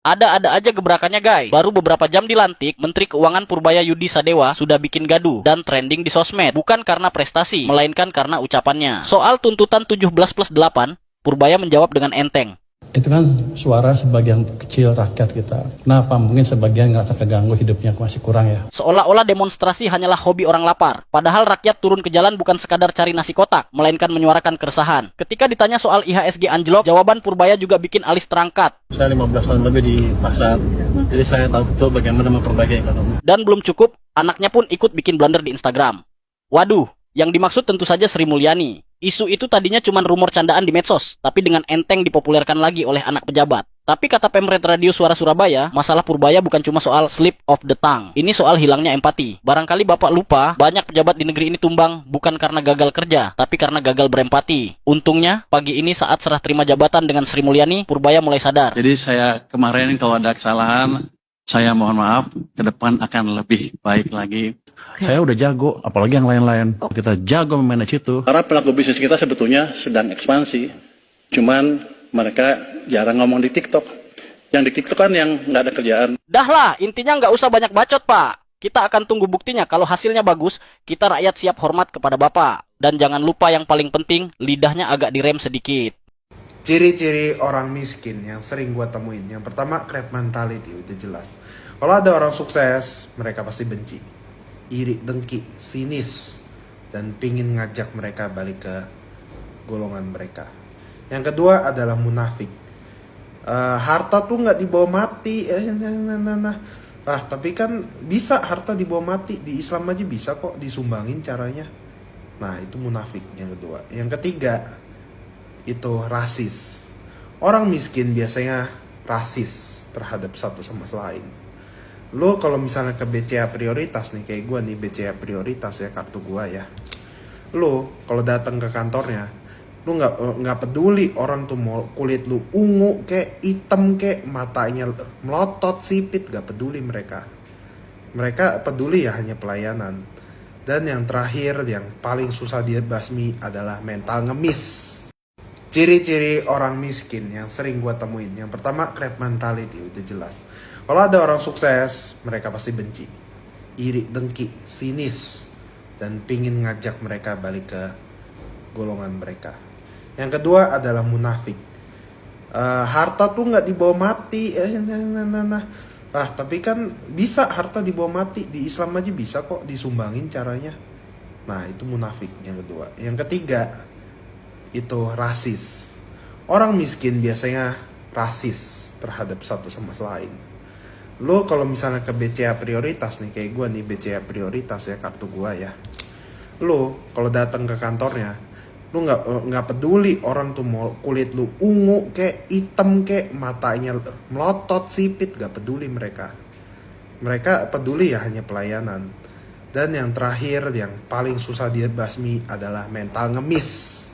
Ada-ada aja gebrakannya guys. Baru beberapa jam dilantik, Menteri Keuangan Purbaya Yudi Sadewa sudah bikin gaduh dan trending di sosmed. Bukan karena prestasi, melainkan karena ucapannya. Soal tuntutan 17+8, Purbaya menjawab dengan enteng. Itu kan suara sebagian kecil rakyat kita. Kenapa? Mungkin sebagian ngerasa keganggu hidupnya masih kurang ya. Seolah-olah demonstrasi hanyalah hobi orang lapar. Padahal rakyat turun ke jalan bukan sekadar cari nasi kotak, melainkan menyuarakan keresahan. Ketika ditanya soal IHSG anjlok, jawaban Purbaya juga bikin alis terangkat. Saya 15 tahun lebih di pasar, jadi saya tahu betul bagaimana memperbaiki ekonomi. Dan belum cukup, anaknya pun ikut bikin blunder di Instagram. Waduh, yang dimaksud tentu saja Sri Mulyani. Isu itu tadinya cuma rumor candaan di medsos, tapi dengan enteng dipopulerkan lagi oleh anak pejabat. Tapi kata Pemret Radio Suara Surabaya, masalah Purbaya bukan cuma soal slip of the tongue. Ini soal hilangnya empati. Barangkali Bapak lupa, banyak pejabat di negeri ini tumbang bukan karena gagal kerja, tapi karena gagal berempati. Untungnya, pagi ini saat serah terima jabatan dengan Sri Mulyani, Purbaya mulai sadar. Jadi saya kemarin kalau ada kesalahan, saya mohon maaf, ke depan akan lebih baik lagi. Saya udah jago, apalagi yang lain-lain. Kita jago memanage itu. Para pelaku bisnis kita sebetulnya sedang ekspansi, cuman mereka jarang ngomong di TikTok. Yang di TikTok kan yang nggak ada kerjaan. Dah lah, intinya nggak usah banyak bacot, Pak. Kita akan tunggu buktinya. Kalau hasilnya bagus, kita rakyat siap hormat kepada Bapak. Dan jangan lupa yang paling penting, lidahnya agak direm sedikit. Ciri-ciri orang miskin yang sering gue temuin. Yang pertama, crab mentality, udah jelas. Kalau ada orang sukses, mereka pasti benci. Iri, dengki, sinis, dan pingin ngajak mereka balik ke golongan mereka. Yang kedua adalah munafik. Harta tuh nggak dibawa mati. Tapi kan bisa harta dibawa mati. Di Islam aja bisa kok disumbangin caranya. Nah, itu munafik yang kedua. Yang ketiga, itu rasis. Orang miskin biasanya rasis terhadap satu sama lain. Lo kalau misalnya ke BCA prioritas nih, kayak gue nih BCA prioritas ya, kartu gue ya. Lo kalau datang ke kantornya, lo nggak peduli orang tuh mau kulit lu ungu kayak hitam kayak matanya melotot sipit, gak peduli mereka. Mereka peduli ya hanya pelayanan. Dan yang terakhir yang paling susah dibasmi adalah mental ngemis. Ciri-ciri orang miskin yang sering gue temuin. Yang pertama, crab mentality, udah jelas. Kalau ada orang sukses, mereka pasti benci. Iri, dengki, sinis, dan pingin ngajak mereka balik ke golongan mereka. Yang kedua adalah munafik. Harta tuh nggak dibawa mati. Tapi kan bisa harta dibawa mati. Di Islam aja bisa kok disumbangin caranya. Nah, itu munafik yang kedua. Yang ketiga, itu rasis. Orang miskin biasanya rasis terhadap satu sama lain. Lo kalau misalnya ke BCA prioritas nih, kayak gue nih BCA prioritas ya, kartu gue ya. Lo kalau datang ke kantornya, lo nggak peduli orang tuh mau kulit lu ungu kayak hitam kayak matanya melotot sipit, gak peduli mereka. Mereka peduli ya hanya pelayanan. Dan yang terakhir yang paling susah dibasmi adalah mental ngemis.